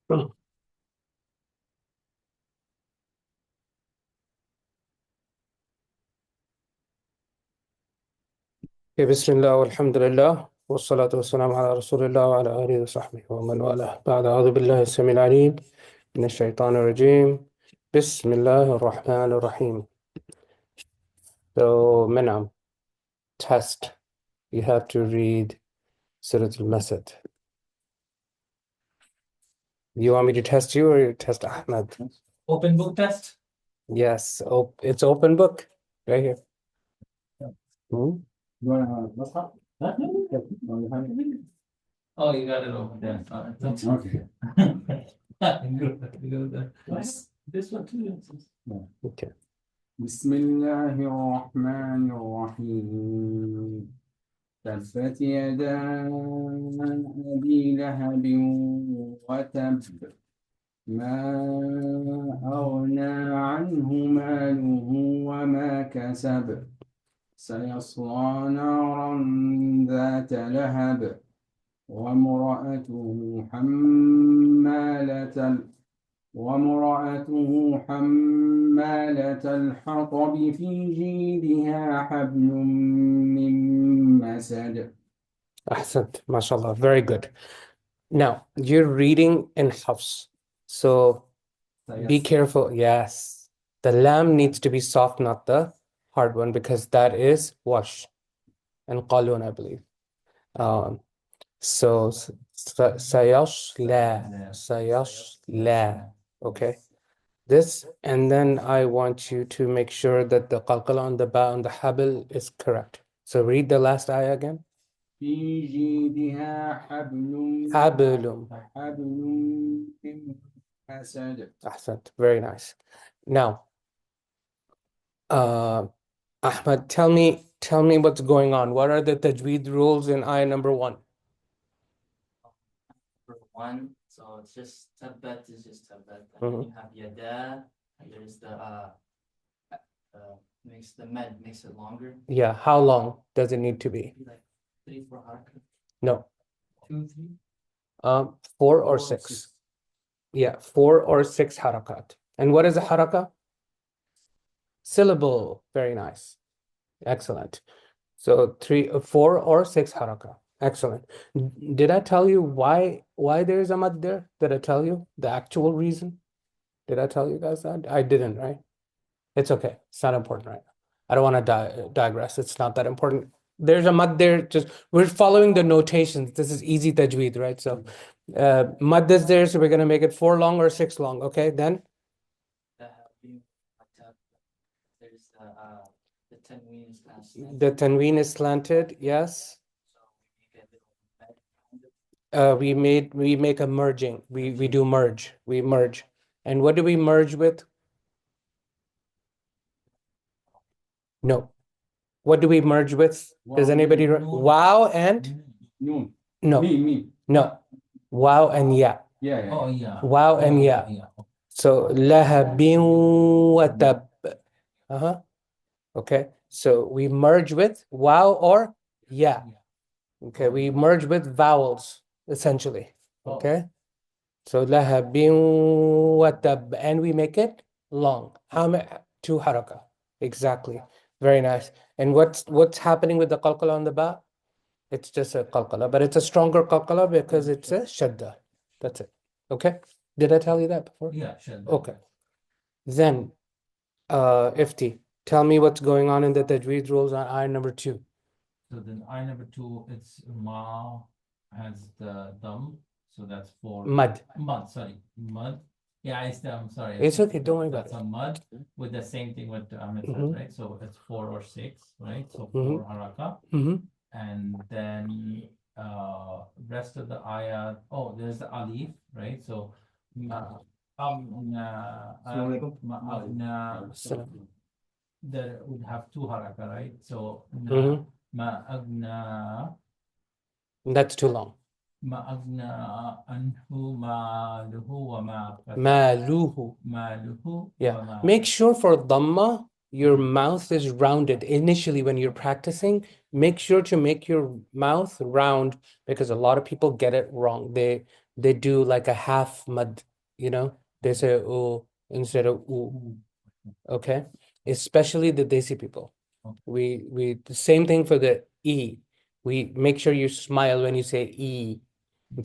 Okay, بسم الله والحمد لله والصلاة والسلام على رسول الله وعلى آله وصحبه ومن والاه. بعد أعوذ بالله السميع العليم من الشيطان الرجيم. بسم الله الرحمن الرحيم. So, Menam, test. You have to read Surat al-Masad. You want me to test you or you test Ahmed? Open book test. Yes, it's open book right here. Hmm? You wanna huh? Oh, you got it over there. That's okay. This one too. Okay. بسم الله الرحمن الرحيم تبت يدا أبي لهب وتب ما أغنى عنه ماله وما كسب سيصلى نارا ذات لهب وامرأته حمالة الحطب في جيدها حبل من مسد. Ahsant, mashallah, very good. Now, you're reading in Hafs, so be careful. Yes, the lam needs to be soft, not the hard one, because that is wash and qalun, I believe. So sayashla, okay. This, and then I want you to make sure that the qalqala on the ba on the habil is correct. So read the last ayah again. في جيدها حبل من مسد. Ahsant, very nice. Now, Ahmad, tell me what's going on. What are the tajweed rules in ayah number 1? For one, so it's just tabbat is just tabbat. And then you have yada, and there's the makes the med makes it longer. Yeah, how long does it need to be? Like 3-4 harakat. No. 2-3. 4 or 6. Yeah, 4 or 6 harakat. And what is a haraka? Syllable. Very nice. Excellent. So 4 or 6 haraka. Excellent. Did I tell you why there is a mad there? Did I tell you the actual reason? Did I tell you guys that? I didn't, right? It's okay. It's not important right now. I don't want to digress. It's not that important. There's a mad there. Just we're following the notations. This is easy tajweed, right? So mad is there, so we're gonna make it 4 long or 6 long. Okay, then There's the tanween is kind of slanted. the tanween is slanted. Yes. So we make it a little med. We make a merging. We do merge. We merge. And what do we merge with? No. What do we merge with? Does anybody wow and Noon. no. Me. No. Wow and ya. Yeah. Oh yeah. Wow and ya. So lahabin wa tab. Okay. So we merge with wow or ya. Okay, we merge with vowels essentially. Okay. So lahabin wa tab, and we make it long. How many? 2 haraka. Exactly. Very nice. And what's happening with the qalqala on the ba? It's just a qalqala, but it's a stronger qalqala because it's a shadda. That's it. Okay. Did I tell you that before? Yeah, sure. Okay. Then, Ifti, tell me what's going on in the tajweed rules on ayah number 2. So then I number 2, it's ma has the dam, so that's 4. Mud. Mud. Yeah, I'm sorry. It's okay, don't worry about That's a mud with the same thing what Ahmed said, Mhm. right? So it's 4 or 6, right? So Mhm. 4 haraka. Mm-hmm. And then rest of the ayah, there's the alif, right? So ma there would have 2 haraka, right? So Mhm. ma agna That's too long. ma agna anhu maluhu wa ma Maluhu. maluhu Yeah. wa ma Make sure for dhamma, your mouth is rounded. Initially, when you're practicing, make sure to make your mouth round because a lot of people get it wrong. they do like a half mud, you know? They say oh instead of ooh. Okay? Especially the Desi people. We the same thing for the E. We make sure you smile when you say E.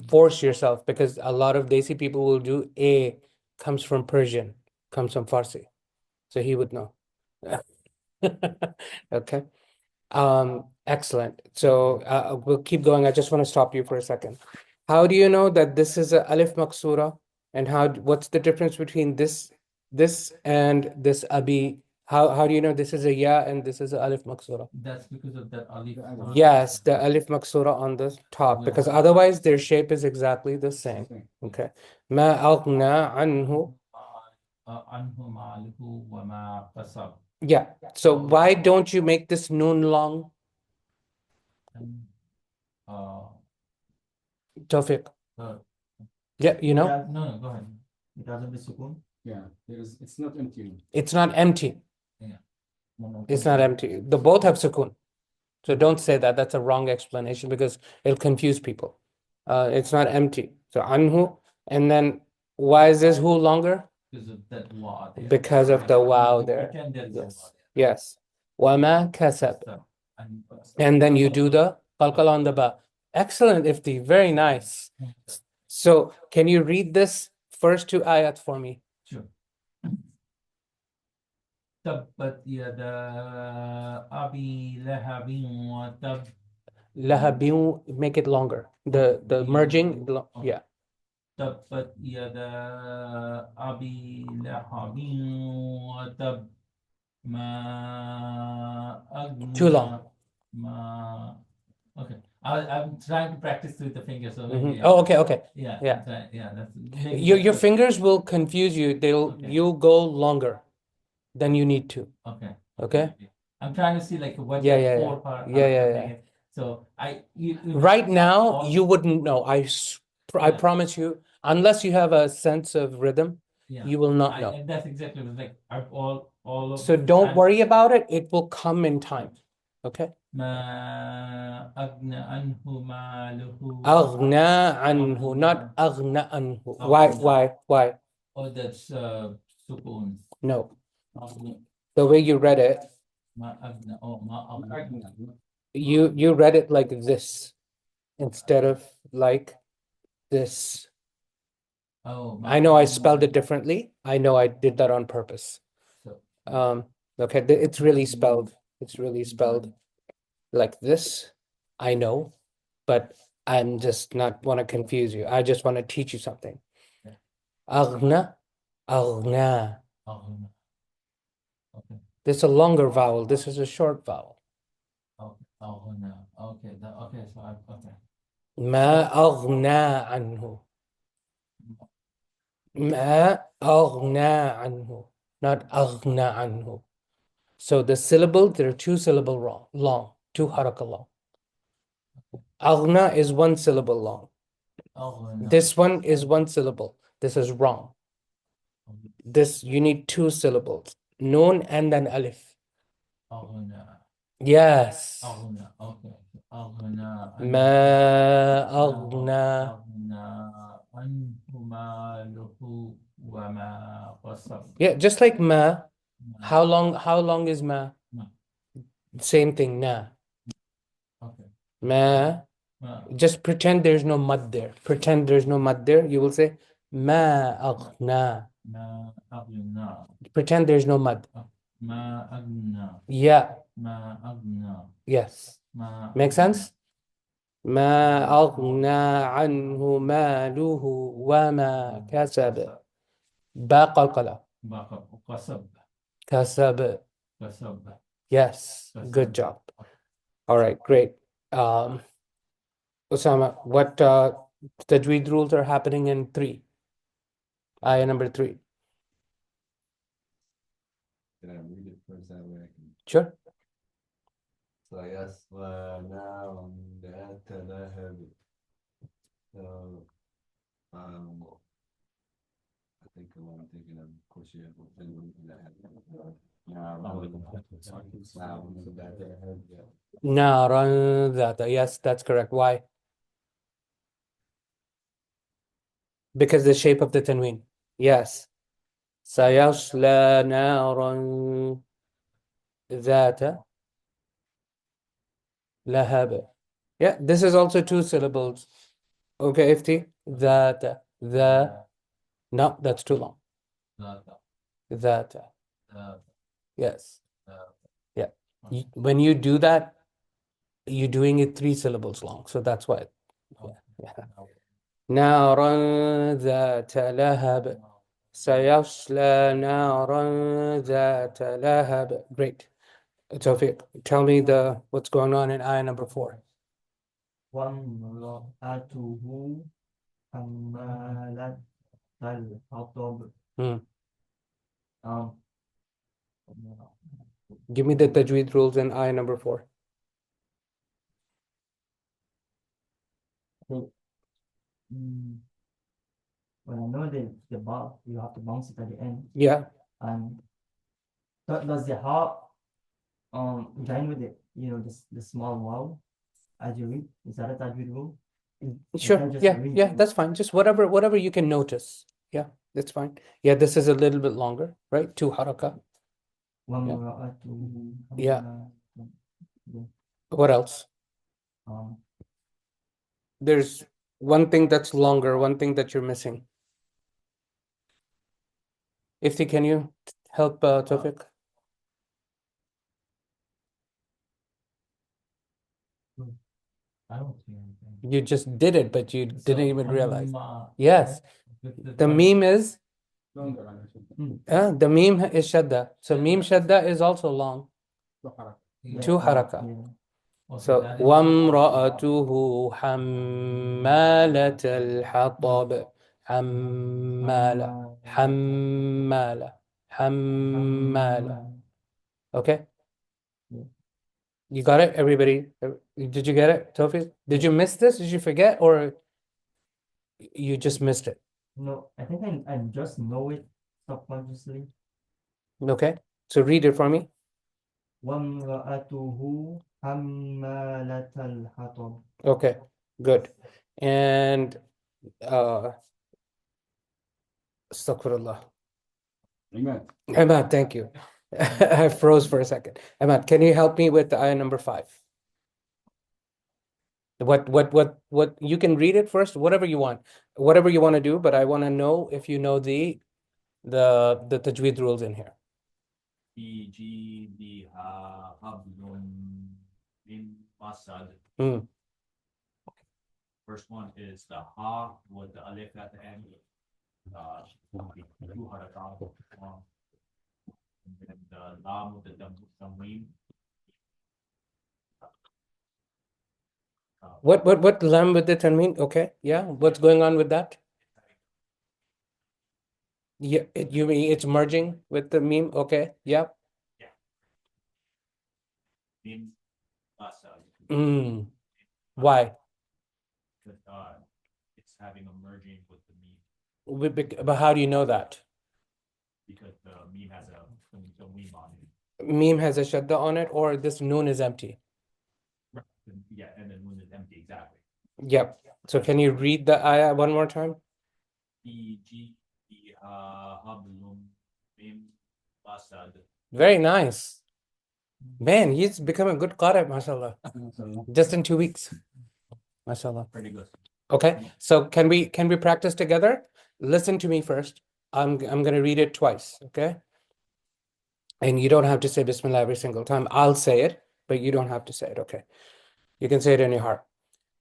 Force yourself because a lot of Desi people will do A, comes from Persian, comes from Farsi. So he would know. Okay. Excellent. So we'll keep going. I just want to stop you for a second. How do you know that this is a alif maksura? And what's the difference between this and this abi? How do you know this is a ya and this is a alif maksura? That's because of that alif. Yes, the alif maksura on the top, because otherwise their shape is exactly the same. Okay. Ma aghna anhu. Anhu ma'aluhu wa ma qasab. Yeah. So why don't you make this noon long? And, uh, Tawfiq. uh, Yeah, you know, no, go ahead. It doesn't be sukun. Yeah, it's not empty. it's not empty. Yeah. No, It's not empty. The both have sukoon. So don't say that. That's a wrong explanation because it'll confuse people. It's not empty. So anhu, and then why is this who longer? because of that wa there. Because of the wow You there. pretend there's a wa Yes. Yes. Wama kasab. there. And, And then you do the qalqala on the ba. Excellent, Ifti. Very nice. So can you read this first two ayat for me? sure. Tabbat yada abi lahabin wa tab. Lahabin, make it longer. The merging, yeah. Tabbat yada abi lahabin wa tab. Ma Too long. Ma. Okay. I'm trying to practice with the fingers. So Mhm. maybe, Oh, okay. yeah. Yeah. I'm trying- yeah. That's maybe Your that's what- fingers will confuse you. Okay. You'll go longer than you need to. Okay. Okay? I'm trying to see like what Yeah, the yeah, four yeah. part. Yeah, yeah, are yeah. making. So you Right now, all- you wouldn't know. I Yeah. promise you, unless you have a sense of rhythm, yeah. you will not know. And that's exactly what like I've all of. So don't worry about it. It will come in time. Okay? Ma agna anhu maluhu. Aghna anhu, not aghna anhu. Why? Oh, that's sukun. No. Aghna- The way you read it, Ma agna. Oh, ma agna. you read it like this instead of like this. Oh, ma I know I agna. spelled it differently. I know I did that on purpose. So, Okay, it's really spelled. It's really spelled like this. I know, but I'm just not want to confuse you. I just want to teach you something. Yeah. Aghna, aghna. aghna. Okay. This is a longer vowel. This is a short vowel. Oh, aghna. Okay. Okay. So okay. Ma aghna anhu. Ma aghna anhu. Not aghna anhu. So the syllable, there are two syllable long, two haraka long. Aghna is one syllable long. Aghna. This one is one syllable. This is wrong. This, you need two syllables. Noon and then alif. Aghna. Yes. Aghna. Okay. Aghna. Ma aghna. Aghna anhu maluhu wa ma qasab. Yeah, just like ma. How long is ma? Ma. Same thing, na. Okay. Ma. Ma. Just pretend there's no mud there. Pretend there's no mud there. You will say ma aghna. Ma aghna. Pretend there's no mud. Ma aghna. Yeah. Ma aghna. Yes. Ma. Make sense? ما أغنى عنه ماله وما كسب باء قلقلة Baqa. Qasab. كسب. Qasab. Yes, good job. All right, great. Osama, what tajweed rules are happening in 3? Ayah number 3. Can I read it first? That way I can. Sure. سيصلى نارا ذات لهب. So, I think what I'm thinking of course, you have نارا ذات. Yes, that's correct. Why? Because the shape of the tanween. Yes. سيصلى نارا ذات لهب. Yeah, this is also two syllables. Okay, FT. ذات. No, that's too long. ذات. Yes. Yeah. When you do that, you're doing it 3 syllables long. So that's why. Yeah. نارا ذات لهب. سيصلى نارا ذات لهب. Great. Tawfiq, tell me what's going on in ayah number 4. وامرأته حمالة الحطب. Um, Give me the tajweed rules in ayah number 4. Well, I know the bar, you have to bounce it at the end. Yeah. And does the ha join with the the small wow as you read? Is that a tajweed rule? Sure. Yeah, that's fine. Just whatever you can notice. Yeah, that's fine. Yeah, this is a little bit longer, right? 2 haraka. Yeah. What else? There's one thing that's longer, one thing that you're missing. Ifti, can you help Tawfiq? I don't see anything. You just did it, but you didn't even realize. Hamma, Yes. The meme is Longer. the meme is shadda. So meme shadda is also long. 2 haraka. So وامرأته حمالة الحطب. حمالة. Okay? You got it, everybody? Did you get it, Tawfiq? Did you miss this? Did you forget, or you just missed it? No, I think I just know it subconsciously. Okay, so read it for me. وامرأته حمالة الحطب. Okay, good. And astaghfirullah. Ahmad, thank you. I froze for a second. Ahmad, can you help me with the ayah number 5? What you can read it first, whatever you want to do, but I want to know if you know the tajweed rules in here. First one is the ha with the alif at the end. Two harakat. And then the lam with the tamweem. What lam with the tanween? Okay, yeah. What's going on with that? Yeah, you mean it's merging with the meme? Okay, yeah. Mim masad. Why? Because it's having a merging with the meme. But how do you know that? Because the meme has a tamweem on it. Meme has a shadda on it, or this noon is empty? Yeah, and the noon is empty, exactly. Yep. So can you read the ayah one more time? Very nice. Man, he's become a good qari, mashallah. Just in 2 weeks. Mashallah. Pretty good. Okay, so can we practice together? Listen to me first. I'm gonna read it twice, okay? And you don't have to say Bismillah every single time. I'll say it, but you don't have to say it, okay? You can say it in your heart.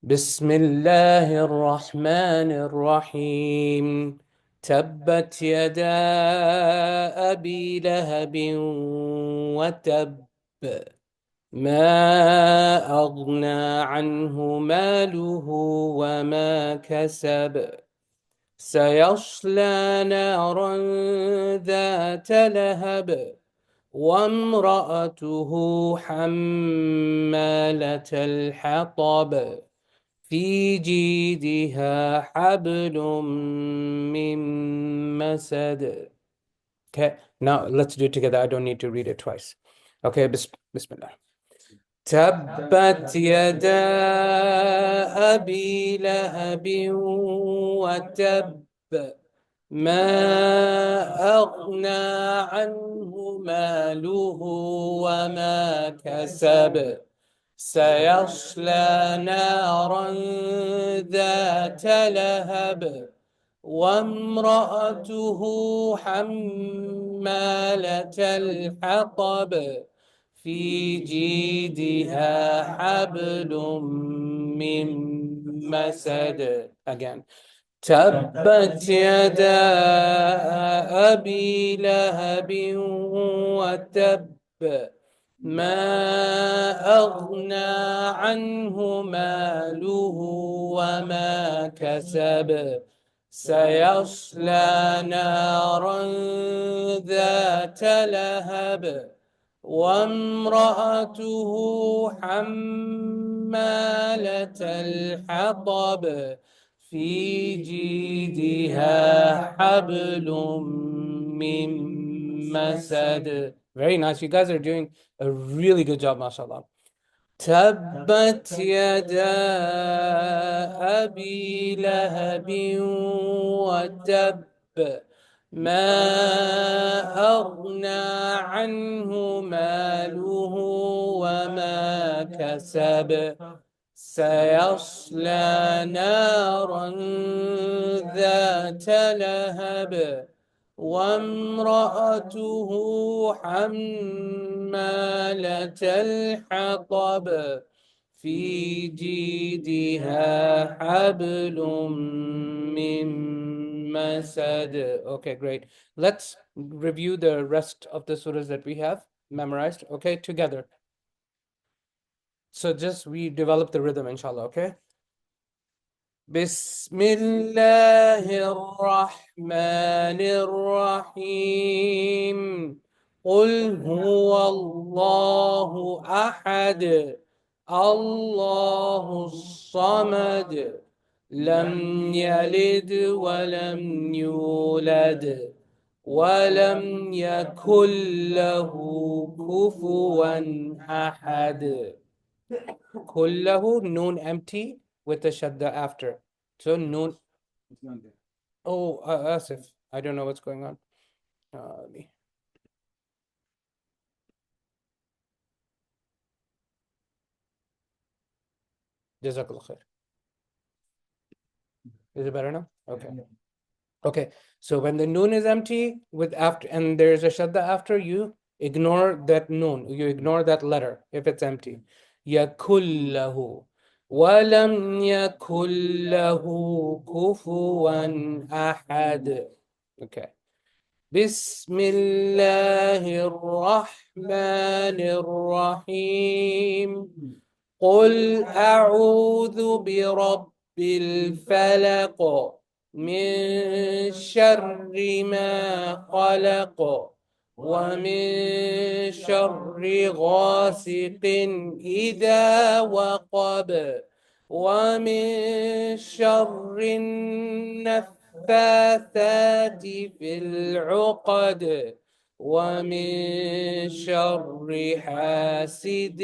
Bismillahir Rahmanir Rahim. Tabbat yada abi lahabin wa tab. ما أغنى عنه ماله وما كسب سيصلى نارا ذات لهب وامرأته حمالة الحطب في جيدها حبل من مسد. Okay, now let's do it together. I don't need to read it twice. Okay, Bismillah. تبت يدا أبي لهب وتب ما أغنى عنه ماله وما كسب سيصلى نارا ذات لهب وامرأته حمالة الحطب في جيدها حبل من مسد. Again. تبت يدا أبي لهب وتب ما أغنى عنه ماله وما كسب سيصلى نارا ذات لهب وامرأته حمالة الحطب في جيدها حبل من مسد. Very nice. You guys are doing a really good job, mashallah. تبت يدا أبي لهب وتب ما أغنى عنه ماله وما كسب سيصلى نارا ذات لهب وامرأته حمالة الحطب في جيدها حبل من مسد. Okay, great. Let's review the rest of the surahs that we have memorized, okay, together. So just we develop the rhythm, inshallah, okay? بسم الله الرحمن الرحيم قل هو الله أحد الله الصمد لم يلد ولم يولد ولم يكن له كفوا أحد. كله noon empty with the shadda after. So noon. It's not there. Oh, Asif. I don't know what's going on. Let me. Jazakallah khair. Is it better now? Okay. Okay. So when the noon is empty with after and there's a shadda after, you ignore that noon. You ignore that letter if it's empty. Yakullahu. ولم يكن له كفوا أحد. Okay. بسم الله الرحمن الرحيم قل أعوذ برب الفلق من شر ما خلق ومن شر غاسق إذا وقب ومن شر النفاثات في العقد ومن شر حاسد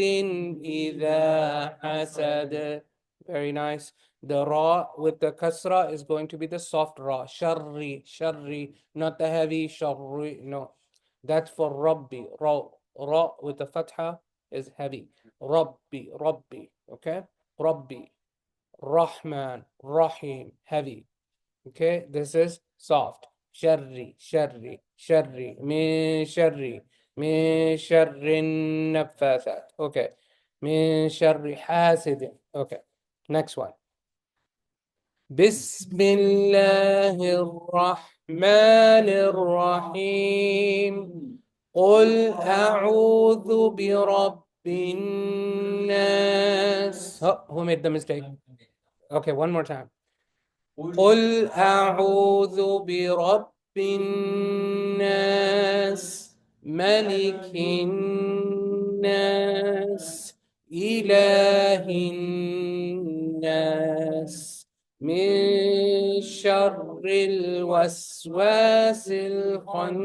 إذا حسد. Very nice. The ra with the kasra is going to be the soft ra. Sharri, sharri, not the heavy sharri. No, that's for Rabbi. Ra, ra with the fatha is heavy. Rabbi, Rabbi. Okay, Rabbi, Rahman, Rahim, heavy. Okay, this is soft. Sharri, sharri, sharri, min sharri, min sharri nafasat. Okay, min sharri hasidin. Okay, next one. بسم الله الرحمن الرحيم قل أعوذ برب الناس. Oh, who made the mistake? Okay, one more time. قل أعوذ برب الناس ملك الناس إله الناس من شر الوسواس الخناس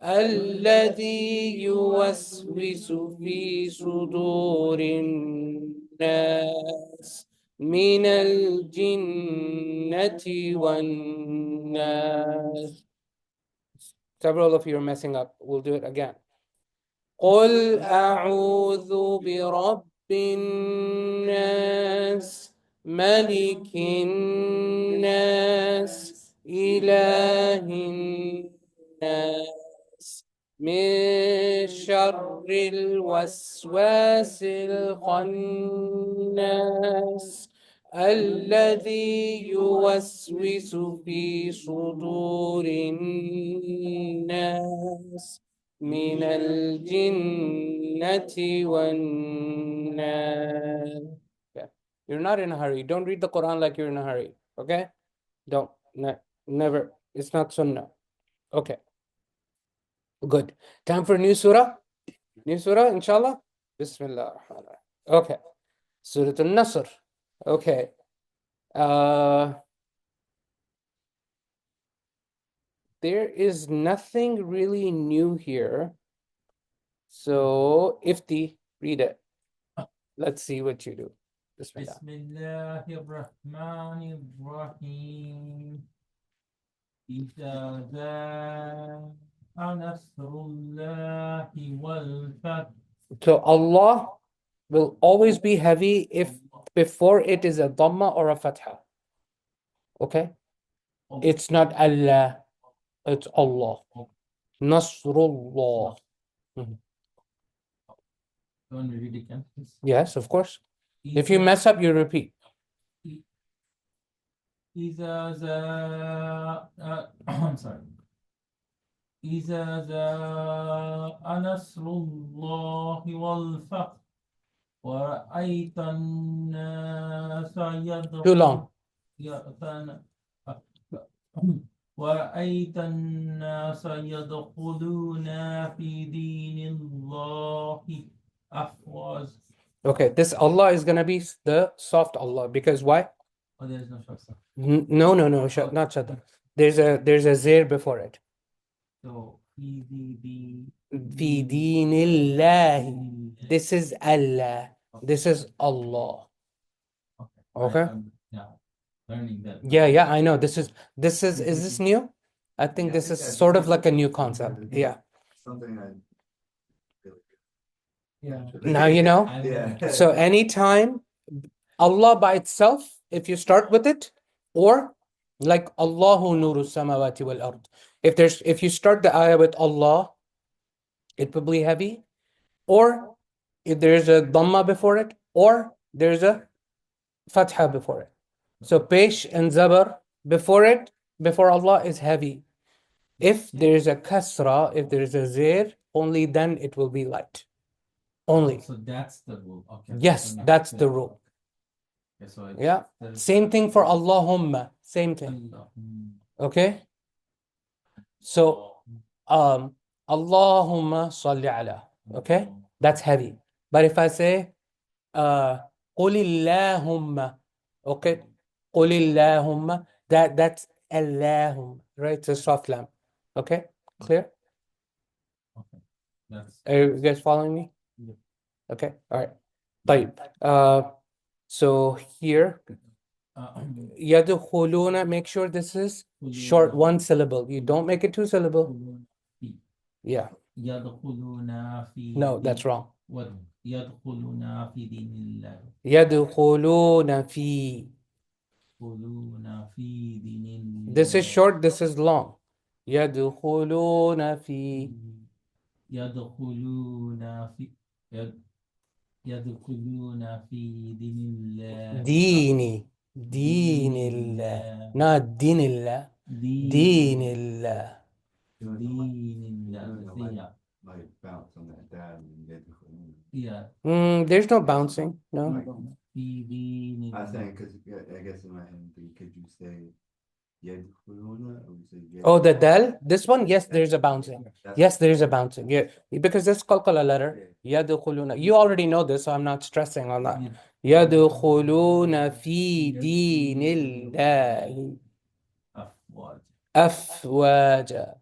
الذي يوسوس في صدور الناس من الجنة والناس. Several of you are messing up. We'll do it again. قل أعوذ برب الناس ملك الناس إله الناس من شر الوسواس الخناس الذي يوسوس في صدور الناس من الجنة والناس. Okay. You're not in a hurry. Don't read the Quran like you're in a hurry. Okay? Don't. Never. It's not sunnah. Okay. Good. Time for new surah? New surah, inshallah? Bismillah. Okay. Surat al-Nasr. Okay. There is nothing really new here. So, Ifti, read it. Let's see what you do. Bismillah. Bismillahirrahmanirrahim. إذا جاء نصر الله والفتح. So Allah will always be heavy if before it is a dhamma or a fatha. Okay? It's not Allah, it's Allah. Nasrullah. Don't read it again, please. Yes, of course. If you mess up, you repeat. إذا جاء I'm sorry. إذا جاء نصر الله والفتح ورأيت الناس Too long. ورأيت الناس يدخلون في دين الله أفواج. Okay, this Allah is going to be the soft Allah because why? Oh, there is no shaksa. No, not shadda. There's a zir before it. So في في دين الله. This is Allah. This is Allah. Okay. Yeah, learning that. Yeah, I know. This is this new? I think this is sort of like a new concept. Yeah. Something I. Yeah. Now you know. Yeah. So anytime Allah by itself, if you start with it, or like Allahu nuru samawati wal ard. If you start the ayah with Allah, it will be heavy, or if there's a dhamma before it, or there's a fatha before it. So pesh and zabar before it, before Allah is heavy. If there is a kasra, if there is a zir, only then it will be light. Only. So that's the rule. Okay. Yes, that's the rule. Okay, so Yeah. Same thing for Allahumma. Same thing. Okay. So Allahumma salli ala. Okay. That's heavy. But if I say Qulillahumma, okay, Qulillahumma, that's Allahumma, right? It's a soft lam. Okay, clear? Okay. That's Are you guys following me? Yeah. Okay, all right. طيب. So here, yadkhuluna, make sure this is short, one syllable. You don't make it two syllable. Yeah. يدخلون في No, that's wrong. يدخلون في دين الله. يدخلون في. يدخلون في دين الله. This is short, this is long. يدخلون في. يدخلون في يدخلون في دين الله. دين الله. Not دين الله. دين الله. دين الله. Like bounce on that dad and get the. Yeah. There's no bouncing. No. في دين I was الله. saying, because I guess in my head, I'm thinking, could you say yadkhuluna or you say Oh, the dal? This one, yes, there's a bouncing. Yes, there is a bouncing. Yeah, because this qalqala letter. يدخلون. You already know this, so I'm not stressing on that. يدخلون في دين الله أفواج. أفواجا.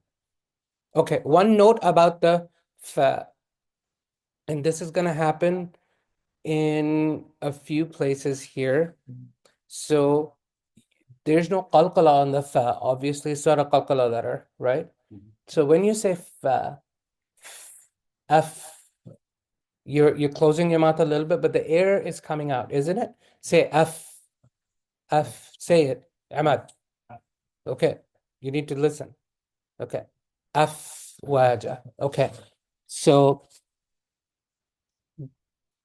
Okay, one note about the fa. And this is going to happen in a few places here. So there's no qalqala on the fa. Obviously, it's not a qalqala letter, right? So when you say fa, f, you're closing your mouth a little bit, but the air is coming out, isn't it? Say f, say it. Ahmad. Okay. You need to listen. Okay. Afwaja. Okay. So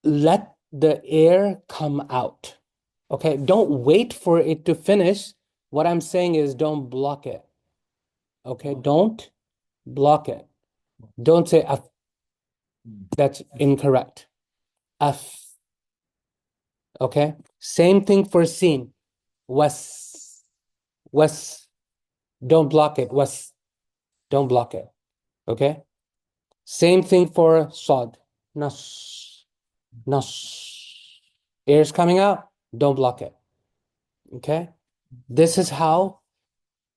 let the air come out. Okay. Don't wait for it to finish. What I'm saying is don't block it. Okay. Don't block it. Don't say af. That's incorrect. Af. Okay. Same thing for sin. Was. Was. Don't block it. Was. Don't block it. Okay. Same thing for sod. Nas. Nas. Air's coming out. Don't block it. Okay. This is how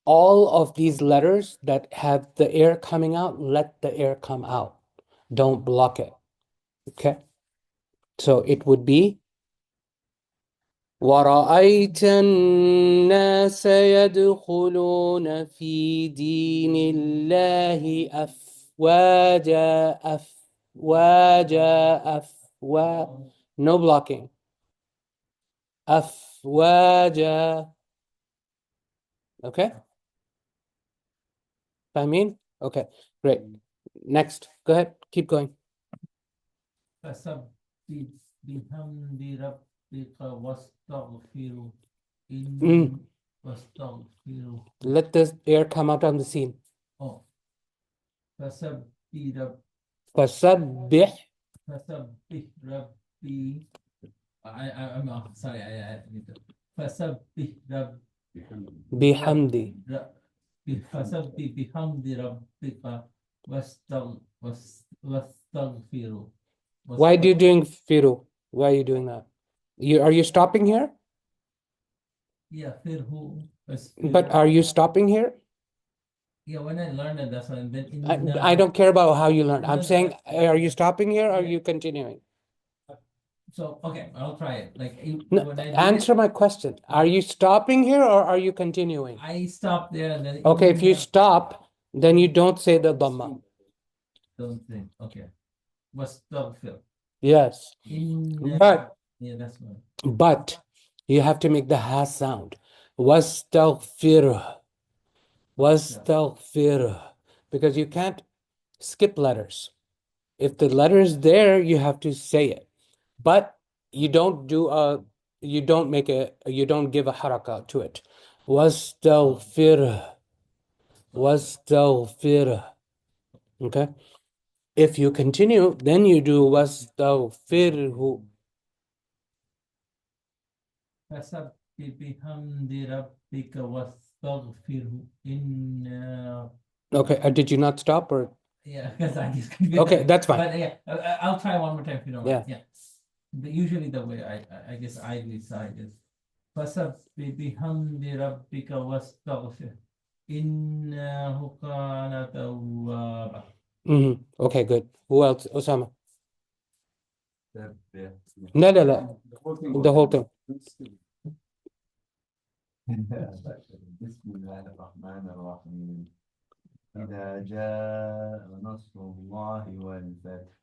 all of these letters that have the air coming out, let the air come out. Don't block it. Okay. So it would be وَرَأَيْتَ النَّاسَ يَدْخُلُونَ فِي دِينِ اللَّهِ أَفْوَاجًا أَفْوَاجًا أَفْوَاجًا. No blocking. أَفْوَاجًا. Okay. Fahmin? Okay. Great. Next. Go ahead. Keep going. فسبح بحمد ربك واستغفره Mm. واستغفره. Let the air come out on the scene. Oh, فسبح رب فسبح فسبح ربي. I'm sorry. I need to. فسبح رب بحمدي. فسبح بحمد ربك واستغفره. Why are you doing firu? Why are you doing that? Are you stopping here? Yeah, firhu. But are you stopping here? Yeah, when I learned it, that's when. Then in I don't care about how you learn. I'm No, saying, no, are you stopping here or are yeah. you continuing? So okay, I'll try it. Like No, when I did answer it, my question. Are you stopping here or are you continuing? I stopped there and then. Okay, if you stop, then you don't say the dhamma. Don't think. Okay. Wastaghfir. Yes. In. But Yeah, that's one. But you have to make the ha sound. Wastaghfirh. Wastaghfirh. Because you can't skip letters. If the letter is there, you have to say it. But you don't do you don't give a haraka to it. Wastaghfirh. Wastaghfirh. Okay? If you continue, then you do wastaghfirhu. فسبح بحمد ربك واستغفره إن. Okay, did you not stop or? Yeah, because I just couldn't. Okay, that's fine. But yeah, I'll try one more time if you don't mind. Yeah. Usually the way I guess I decide is فسبح بحمد ربك واستغفره إنه كان توابا. Okay, good. Who else? Osama. سبح No, no, no. The whole thing. بسم الله الرحمن الرحيم إذا جاء نصر الله والفتح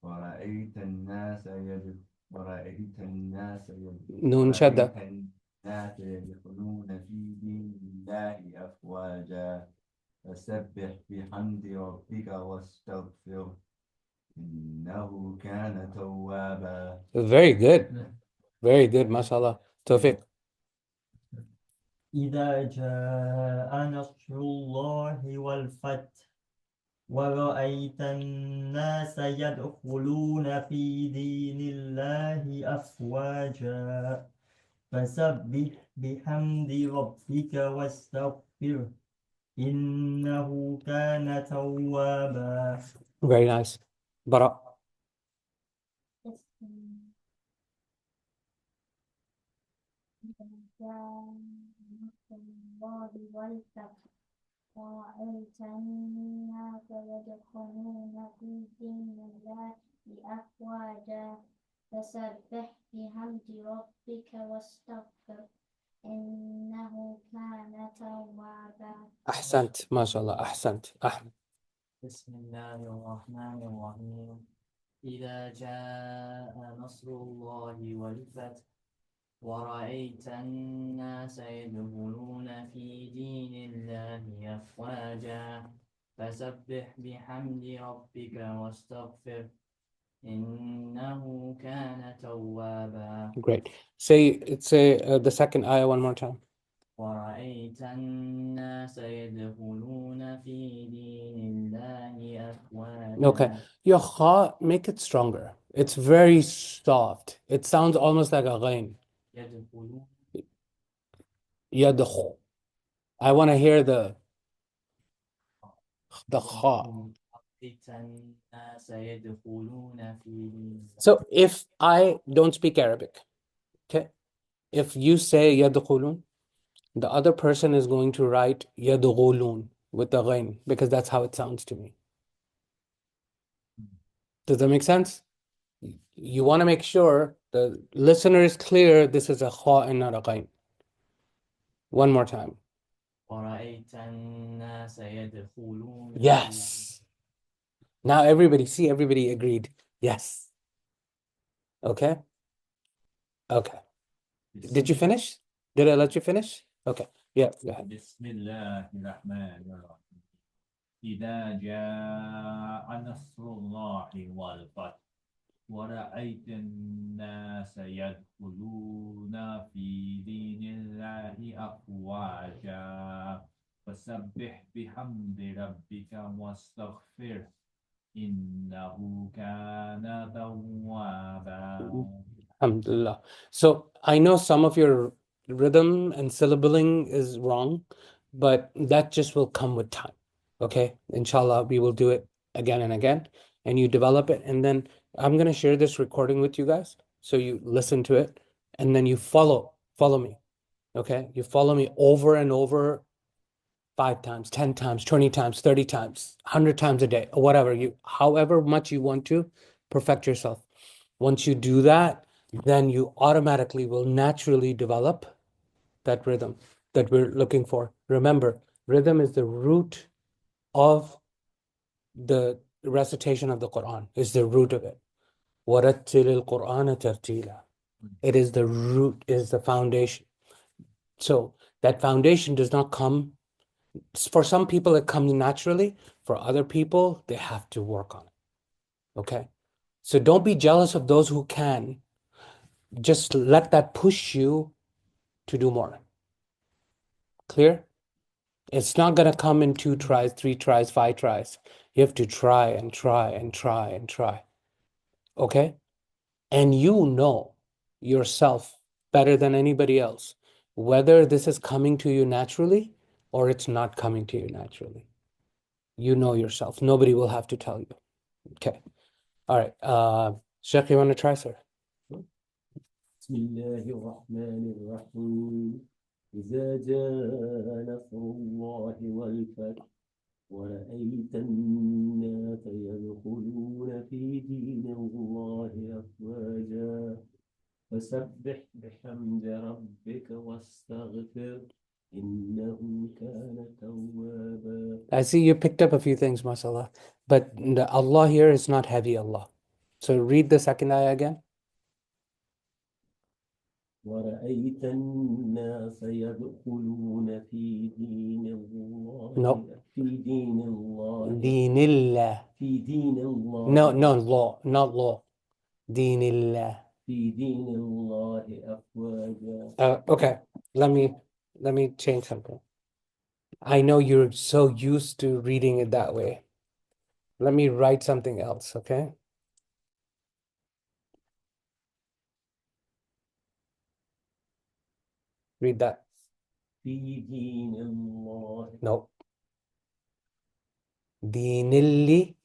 ورأيت الناس نون شدة. الناس يدخلون في دين الله أفواجا فسبح بحمد ربك واستغفره إنه كان توابا. Very good. Very good. MashaAllah. Tawfiq. إذا جاء نصر الله والفتح ورأيت الناس يدخلون في دين الله أفواجا فسبح بحمد ربك واستغفره إنه كان توابا. Very nice. Bara. الله والفتح ورأيت الناس يدخلون في دين الله أفواجا فسبح بحمد ربك واستغفر إنه توابا. أحسنت ما شاء الله أحسنت أحمد. بسم الله الرحمن الرحيم إذا جاء نصر الله والفتح ورأيت الناس يدخلون في دين الله أفواجا فسبح بحمد ربك واستغفر إنه كان توابا. Great. Say the second ayah one more time. ورأيت الناس يدخلون في دين الله أفواجا. Okay. Your kha, make it stronger. It's very soft. It sounds almost like a ghain. يدخلون Yadkhu. I want to hear the kha. رأيت الناس يدخلون في دين So if I don't speak Arabic, okay, if you say yadkhulun, the other person is going to write yadkhulun with the ghain because that's how it sounds to me. Does that make sense? You want to make sure the listener is clear this is a kha and not a ghain. One more time. ورأيت الناس يدخلون في Yes. Now everybody agreed. Yes. Okay. Okay. Did you finish? Did I let you finish? Okay. Yeah, go ahead. بسم الله الرحمن الرحيم إذا جاء نصر الله والفتح ورأيت الناس يدخلون في دين الله أفواجا فسبح بحمد ربك واستغفر إنه كان توابا. Alhamdulillah. So I know some of your rhythm and syllabling is wrong, but that just will come with time. Okay? Inshallah, we will do it again and again, and you develop it. And then I'm going to share this recording with you guys. So you listen to it and then you follow me. Okay? You follow me over and over 5 times, 10 times, 20 times, 30 times, 100 times a day, or whatever however much you want to perfect yourself. Once you do that, then you automatically will naturally develop that rhythm that we're looking for. Remember, rhythm is the root of the recitation of the Quran, is the root of it. وَرَتِّلِ الْقُرْآنَ تَرْتِيلًا. It is the root, is the foundation. So that foundation does not come, for some people it comes naturally, for other people they have to work on it. Okay? So don't be jealous of those who can. Just let that push you to do more. Clear? It's not going to come in 2 tries, 3 tries, 5 tries. You have to try and try and try and try. Okay? And you know yourself better than anybody else whether this is coming to you naturally or it's not coming to you naturally. You know yourself. Nobody will have to tell you. Okay. All right. Sheikh, you want to try, sir? بسم الله الرحمن الرحيم إذا جاء نصر الله والفتح ورأيت الناس يدخلون في دين الله أفواجا فسبح بحمد ربك واستغفر إنه كان توابا. I see you picked up a few things, mashallah. But the Allah here is not heavy Allah. So read the second ayah again. ورأيت الناس يدخلون في دين الله No. في دين الله Dinillah. في دين الله No, law, not law. Dinillah. في دين الله أفواجا. Okay, let me change something. I know you're so used to reading it that way. Let me write something else, okay? Read that. في دين الله No. Dinilli,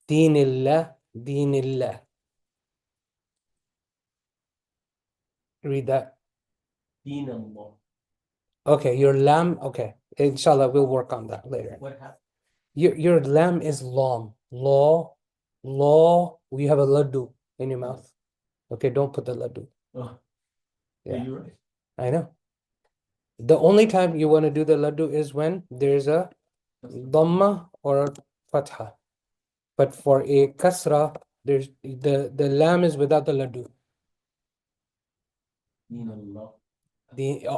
dinillah, dinillah. Read that. دين الله. Okay, your lam, okay. Inshallah, we'll work on that later. What happened? Your lam is lam. Law, we have a laddu in your mouth. Okay, don't put the laddu. Oh, Yeah. you're right. I know. The only time you want to do the laddu is when there's a dhamma or a fatha. But for a kasra, there's the lam is without the laddu. دين الله.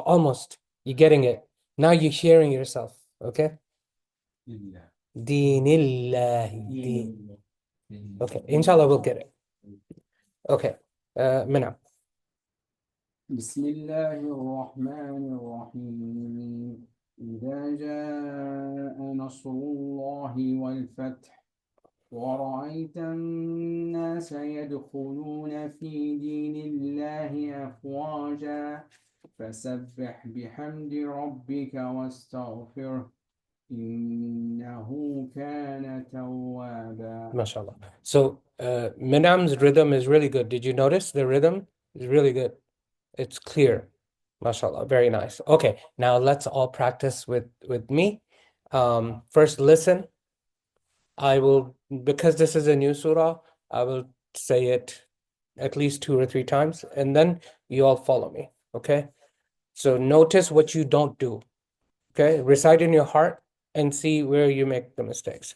Almost. You're getting it. Now you're hearing yourself. Okay? لله. Dinillahi. دين الله. Okay. Inshallah, we'll get it. Okay. Minam. بسم الله الرحمن الرحيم إذا جاء نصر الله والفتح ورأيت الناس يدخلون في دين الله أفواجا فسبح بحمد ربك واستغفره إنه كان توابا. MashaAllah. So, Minam's rhythm is really good. Did you notice the rhythm is really good? It's clear. MashaAllah. Very nice. Okay, now let's all practice with me. First, listen. I will, because this is a new surah, I will say it at least 2 or 3 times, and then you all follow me. Okay? So notice what you don't do. Okay? Recite in your heart and see where you make the mistakes.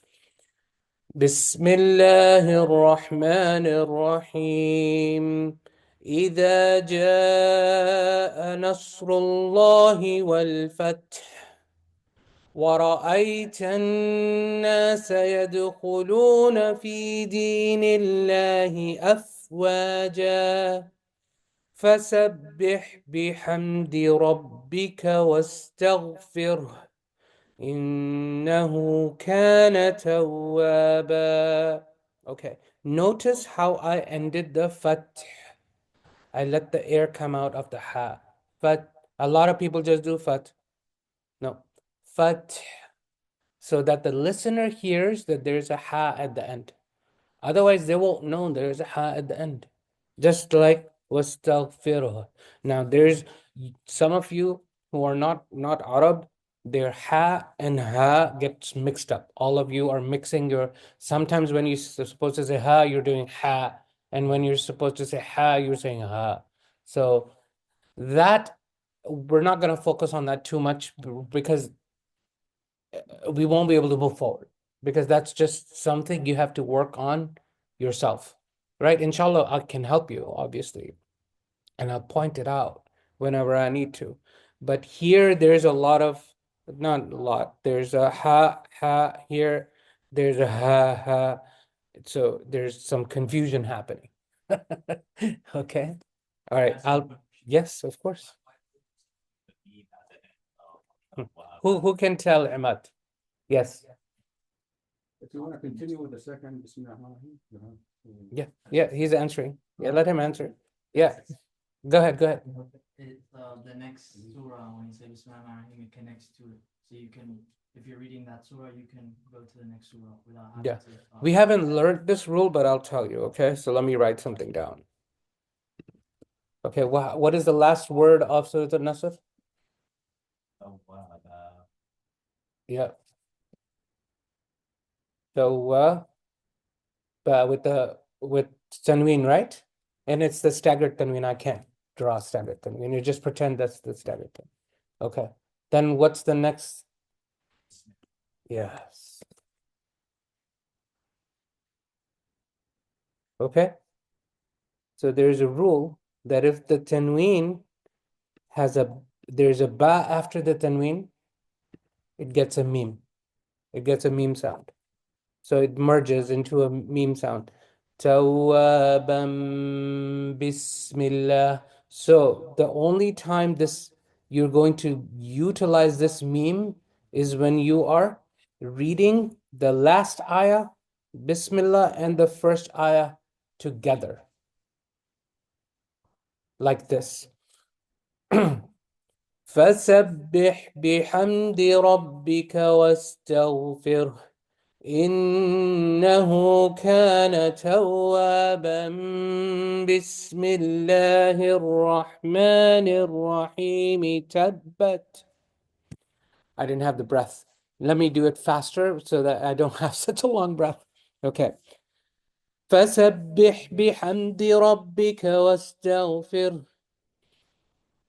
بسم الله الرحمن الرحيم إذا جاء نصر الله والفتح ورأيت الناس يدخلون في دين الله أفواجا فسبح بحمد ربك واستغفره إنه كان توابا. Okay, notice how I ended the fath. I let the air come out of the ha. But a lot of people just do fath. No, fath, so that the listener hears that there's a ha at the end. Otherwise, they won't know there's a ha at the end. Just like wastaghfirullah. Now, there's some of you who are not Arab, their ha and ha gets mixed up. All of you are mixing your. Sometimes when you're supposed to say ha, you're doing ha, and when you're supposed to say ha, you're saying ha. So that we're not going to focus on that too much because we won't be able to move forward, because that's just something you have to work on yourself, right? Inshallah, I can help you, obviously, and I'll point it out whenever I need to. But here, there's a lot of, not a lot, there's a ha here, there's a ha. So there's some confusion happening. Okay. All right. Yes, of course. Who can tell, Imad? Yes. If you want to continue with the second, Bismillahirrahmanirrahim. Yeah, he's answering. Yeah, let him answer. Yeah. Go ahead. The next surah, when you say Bismillahirrahmanirrahim, it connects to it. So you can, if you're reading that surah, you can go to the next surah without having Yeah. to. We haven't learned this rule, but I'll tell you, okay? So let me write something down. Okay, what is the last word of Surat al-Nasr? Yeah. So with tanween, right? And it's the staggered tanween. I can't draw staggered tanween. You just pretend that's the staggered tanween. Okay. Then what's the next? Yes. Okay. So there's a rule that if the tanween there's a ba after the tanween, it gets a meme. It gets a meme sound. So it merges into a meme sound. Tawwabam bismillah. So the only time you're going to utilize this meme is when you are reading the last ayah, bismillah, and the first ayah together. Like this. فسبح بحمد ربك واستغفره إنه كان توابا بسم الله الرحمن الرحيم تبت. I didn't have the breath. Let me do it faster so that I don't have such a long breath. Okay. فسبح بحمد ربك واستغفره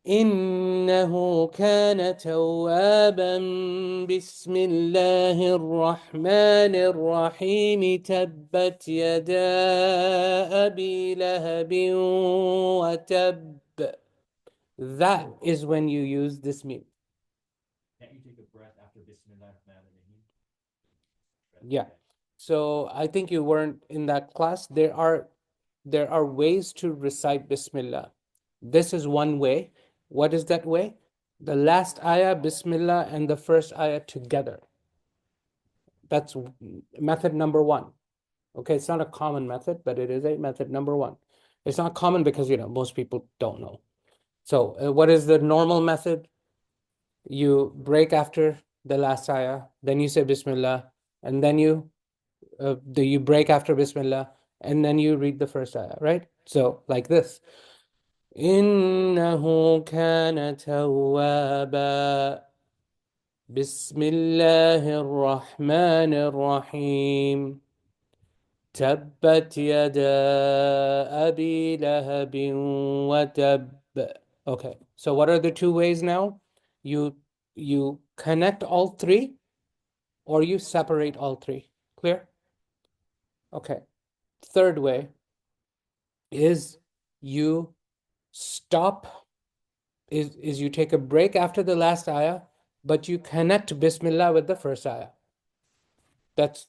إنه كان توابا بسم الله الرحمن الرحيم تبت يدا أبي لهب وتب. That is when you use this meme. Can't you take a breath after Bismillah Rahman Rahim? Yeah. So I think you weren't in that class. There are ways to recite Bismillah. This is one way. What is that way? The last ayah, Bismillah, and the first ayah together. That's method number one. Okay, it's not a common method, but it is a method number one. It's not common because, most people don't know. So what is the normal method? You break after the last ayah, then you say Bismillah, and then you break after Bismillah, and then you read the first ayah, right? So like this. إنه كان توابا بسم الله الرحمن الرحيم تبت يدا أبي لهب وتب. Okay, so what are the two ways now? You connect all three, or you separate all three. Clear? Okay. Third way is you stop, is you take a break after the last ayah, but you connect Bismillah with the first ayah.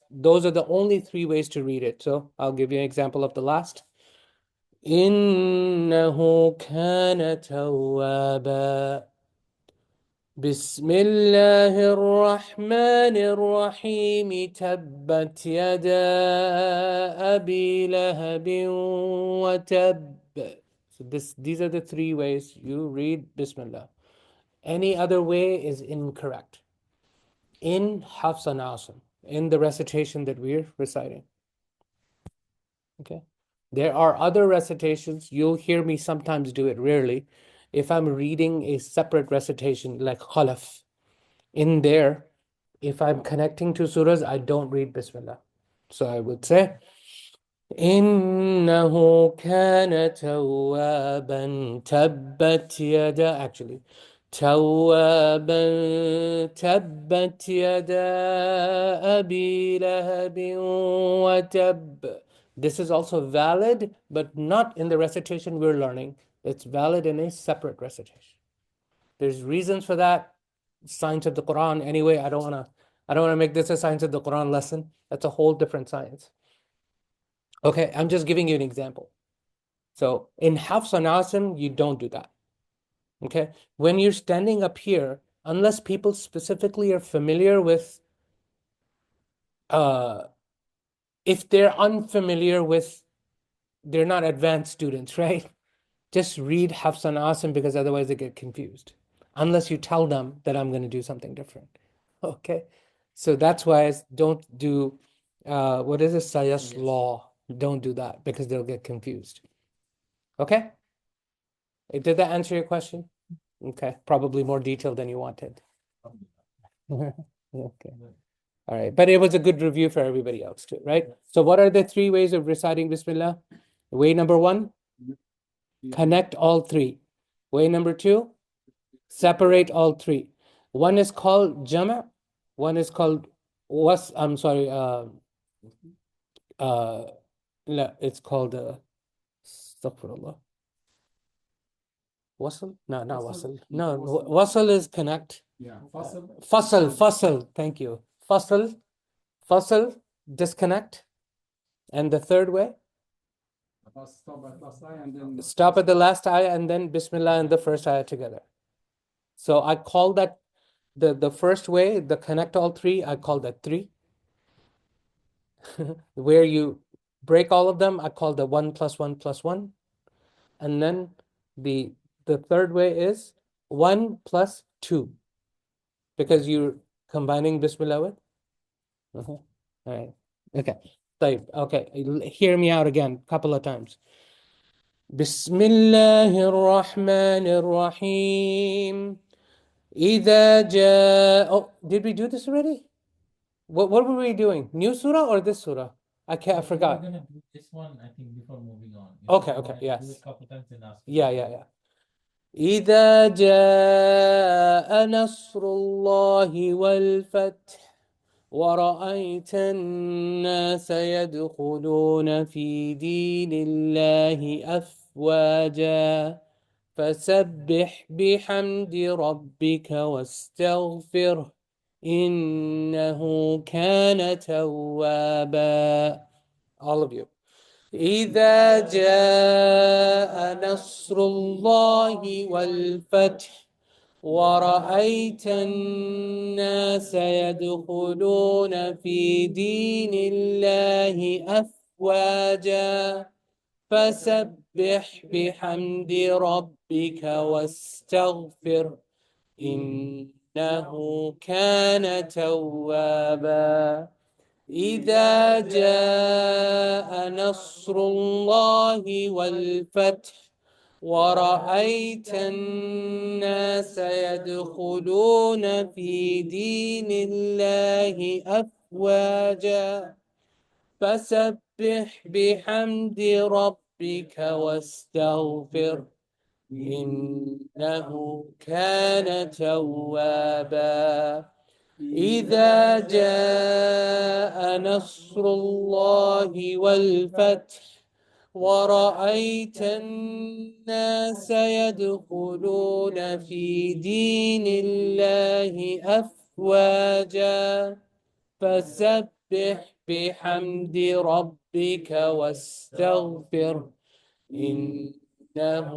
Those are the only three ways to read it. So I'll give you an example of the last. إنه كان توابا بسم الله الرحمن الرحيم تبت يدا أبي لهب وتب. So these are the three ways you read Bismillah. Any other way is incorrect. In Hafs and Asim, in the recitation that we're reciting. Okay. There are other recitations. You'll hear me sometimes do it, rarely. If I'm reading a separate recitation like Khalaf, in there, if I'm connecting to surahs, I don't read Bismillah. So I would say, إنه كان توابا تبت يدا. Actually, توابا تبت يدا أبي لهب وتب. This is also valid, but not in the recitation we're learning. It's valid in a separate recitation. There's reasons for that. Science of the Quran. Anyway, I don't wanna make this a science of the Quran lesson. That's a whole different science. Okay, I'm just giving you an example. So in Hafs and Asim, you don't do that. Okay, when you're standing up here, unless people specifically are familiar with, if they're unfamiliar with, they're not advanced students, right? Just read Hafs and Asim, because otherwise they get confused. Unless you tell them that I'm going to do something different. Okay, so that's why don't do, what is it, Sayas law? Don't do that, because they'll get confused. Okay, did that answer your question? Okay, probably more detailed than you wanted. Okay, all right, but it was a good review for everybody else too, right? So what are the three ways of reciting Bismillah? Way number one, connect all three. Way number two, separate all three. One is called Jama', one is called I'm sorry, it's called Astaghfirullah. Wasl? No, not wasl. No, wasl is connect. Yeah. Fasl. Thank you. Fasl, disconnect. And the third way? Stop at last ayah and then Stop at the last ayah and then Bismillah and the first ayah together. So I call that the first way, the connect all three, I call that three. Where you break all of them, I call the 1 + 1 + 1. And then the third way is 1 + 2, because you're combining Bismillah with. All right. Okay. Okay. Hear me out again a couple of times. Bismillahir Rahmanir Rahim. إذا جاء. Oh, did we do this already? What were we doing? New surah or this surah? I forgot. We're gonna do this one, I think, before moving on. Okay, You okay, wanna do yes. it a couple times and ask. Yeah. إذا جاء نصر الله والفتح ورأيت الناس يدخلون في دين الله أفواجا فسبح بحمد ربك واستغفره إنه كان توابا. All of you. إذا جاء نصر الله والفتح ورأيت الناس يدخلون في دين الله أفواجا فسبح بحمد ربك واستغفر إنه كان توابا. إذا جاء نصر الله والفتح ورأيت الناس يدخلون في دين الله أفواجا فسبح بحمد ربك واستغفر إنه كان توابا. إذا جاء نصر الله والفتح ورأيت الناس يدخلون في دين الله أفواجا فسبح بحمد ربك واستغفر إنه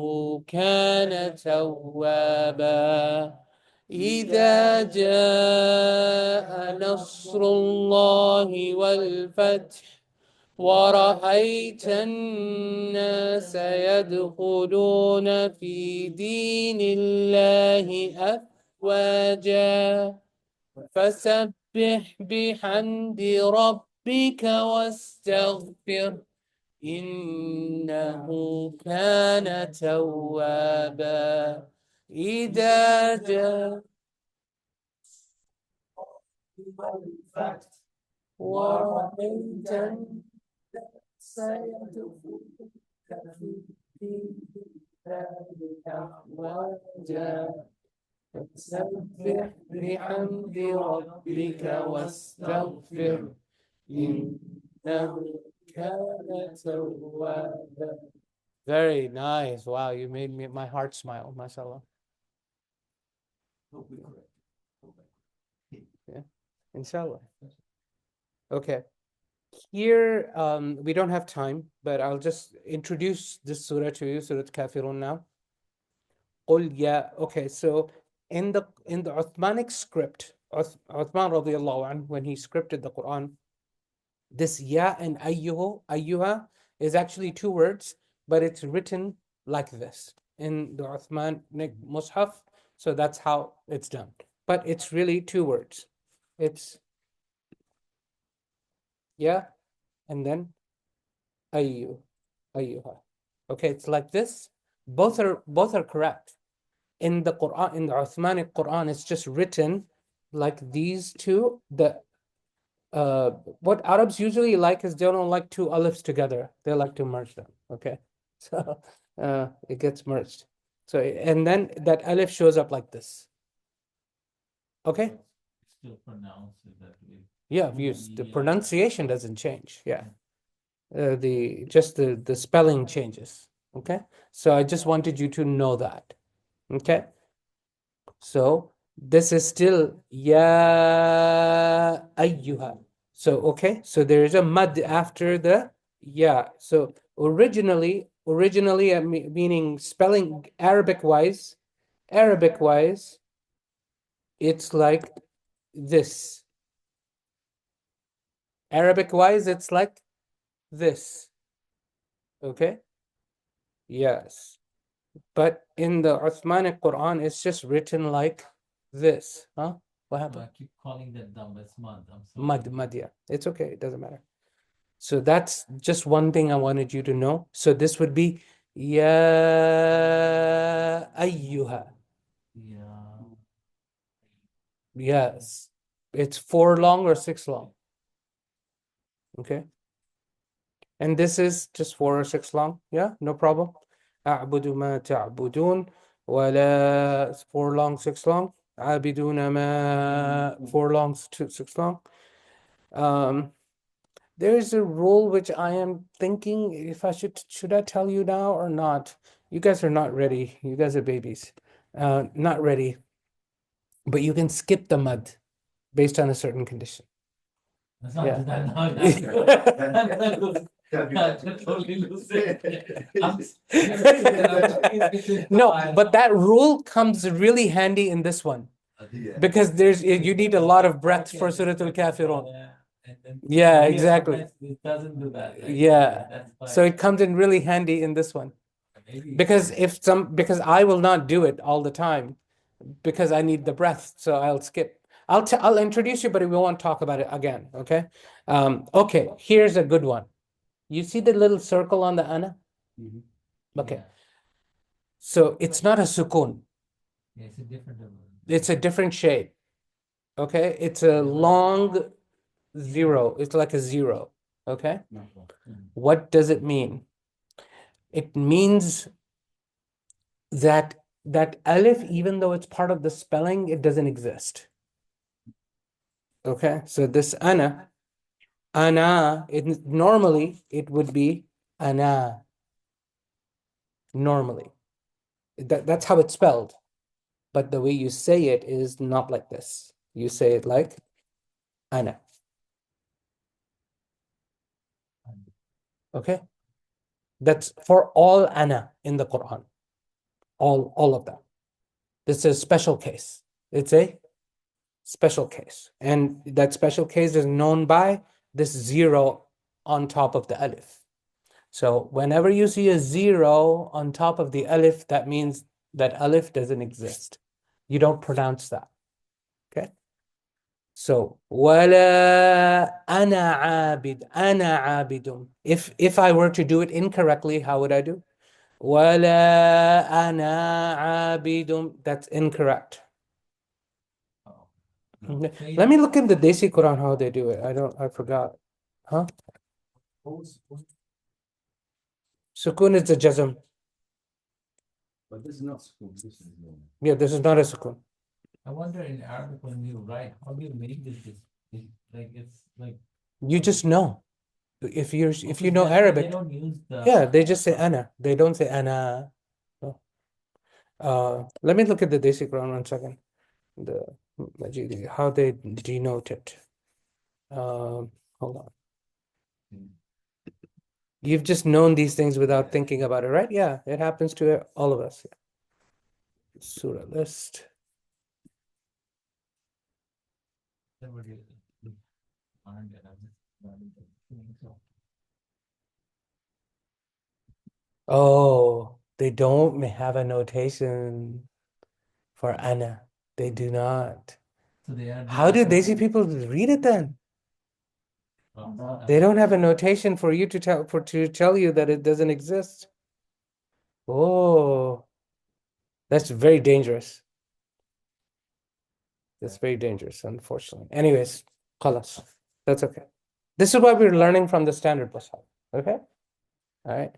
كان توابا. إذا جاء نصر الله والفتح ورأيت الناس يدخلون في دين الله أفواجا فسبح بحمد ربك واستغفر إنه كان توابا. إذا جاء ورأيت الناس يدخلون في دين الله أفواجا فسبح بحمد ربك واستغفر إنه كان توابا. Very nice. Wow, you made my heart smile, mashallah. Yeah, inshallah. Okay. Here, we don't have time, but I'll just introduce this surah to you, Surat Kafirun now. Okay, so in the Uthmanic script, Uthman radiallahu anhu, when he scripted the Quran, this ya and ayyuha is actually two words, but it's written like this in the Uthmanic Mus'haf, so that's how it's done. But it's really two words. It's ya and then ayyuha. Okay, it's like this. Both are correct. In the Quran, in the Uthmanic Quran, it's just written like these two. What Arabs usually like is they don't like two alifs together. They like to merge them. Okay, so it gets merged. So and then that alif shows up like this. Okay. Still pronounce it that way. Yeah, the pronunciation doesn't change. Yeah, the spelling changes. Okay, so I just wanted you to know that. Okay, so this is still ya ayyuha. So okay, so there is a mad after the ya. So originally meaning spelling Arabic wise, it's like this. Arabic wise, it's like this. Okay. Yes. But in the Uthmanic Quran, it's just written like this. Huh? What happened? I keep calling that dumb. It's mud. I'm sorry. Mad, yeah. It's okay. It doesn't matter. So that's just one thing I wanted you to know. So this would be Ya ayyuha. Yeah. Yes. It's 4 long or 6 long. Okay. And this is just 4 or 6 long. Yeah, no problem. أعبد ما تعبدون ولا 4 long 6 long عابدون ما 4 long 6 long. There is a rule which I am thinking if I should I tell you now or not? You guys are not ready. You guys are babies. Not ready. But you can skip the mud based on a certain condition. That's not Yeah. that, No, but that rule comes really handy in this one because you need a lot of breath for Surat al-Kafirun. Yeah, exactly. It doesn't do that. Right? Yeah. That's So why it comes in really handy in this one. maybe Because because I will not do it all the time because I need the breath, so I'll skip. I'll introduce you, but we won't talk about it again. Okay. Okay. Here's a good one. You see the little circle on the ana? Mhm. Okay. So it's not a sukun. yeah, it's a different It's a different shape. Okay. It's a long zero. It's like a zero. Okay. What does it mean? It means that alif, even though it's part of the spelling, it doesn't exist. Okay, so this ana, normally it would be ana. Normally, that's how it's spelled, but the way you say it is not like this. You say it like ana. Okay, that's for all ana in the Quran. All of them. This is a special case. It's a special case, and that special case is known by this zero on top of the alif. So whenever you see a zero on top of the alif, that means that alif doesn't exist. You don't pronounce that. Okay. So wala ana abid, ana abidum. If I were to do it incorrectly, how would I do? Wala ana abidum. That's incorrect. Okay. Let me look in the Desi Quran how they do it. I forgot. Huh? Sukun is the jazm. But this is not school. This is Yeah, this is not a sukun. I wonder in Arabic when you write, how do you make like it's like You just know. If you because know they Arabic, don't use the yeah, they just say ana. They don't say ana. No. Let me look at the Desi Quran 1 second. The Majidi, how they denote it. Hold on. You've just known these things without thinking about it, right? Yeah, it happens to all of us. Surah list. Oh, they don't have a notation for ana. They do not. So they are How do Desi people read it then? They don't have a notation for you to tell you that it doesn't exist. Oh, that's very dangerous. That's very dangerous, unfortunately. Anyways, khalas. That's okay. This is what we're learning from the standard Pasal. Okay? All right.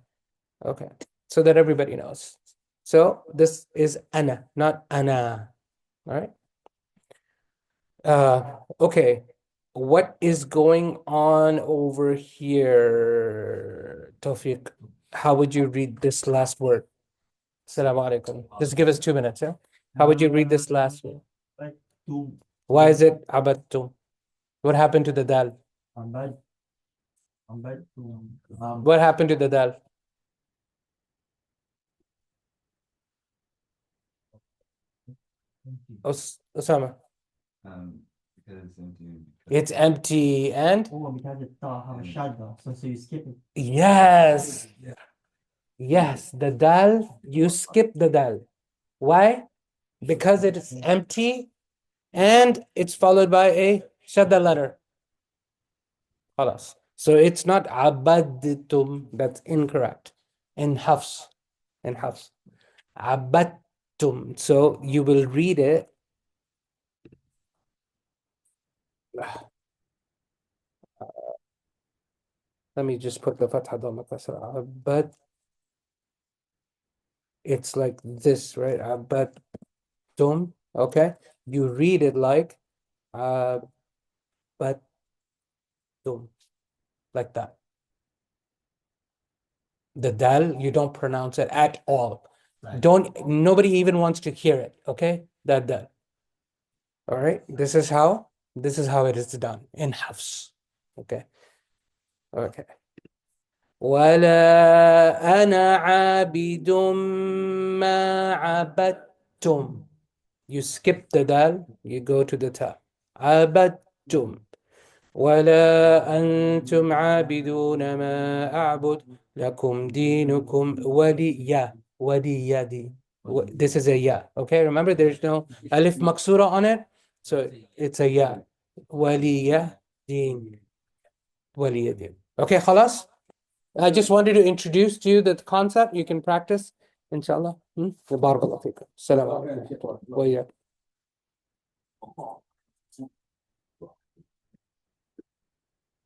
Okay. So that everybody knows. So this is ana, not ana. All right. Okay. What is going on over here, Tawfiq? How would you read this last word? Assalamu alaikum. Just give us 2 minutes, yeah? How would you read this last word? Abadtum. Why is it abattum? What happened to the dal? Abadtum. What happened to the dal? Osama. Because it's empty. It's empty and Oh, because it's have a shadda, so you skip it. yes. Yes, the dal, you skip the dal. Why? Because it is empty and it's followed by a shadda letter. Khalas. So it's not abadtum, that's incorrect. In Hafs. In Hafs. Abadtum. So you will read it. Let me just put the fatha dhamma kasra. it's like this, right? Abadtum, okay? You read it like abadtum, like that. The dal, you don't pronounce it at all. Right. Nobody even wants to hear it, okay? That dal. All right, this is how it is done in Hafs. Okay. Okay. ولا أنا عابد ما عبدتم. You skip the dal, you go to the ta. عبدتم. ولا أنتم عابدون ما أعبد لكم دينكم ولي دين. This is a ya. Okay, remember there's no alif maksura on it, so it's a ya. ولي دين. ولي دين. Okay, خلاص. I just wanted to introduce to you the concept. You can practice, inshallah. بارك الله فيكم. السلام عليكم. وإياكم.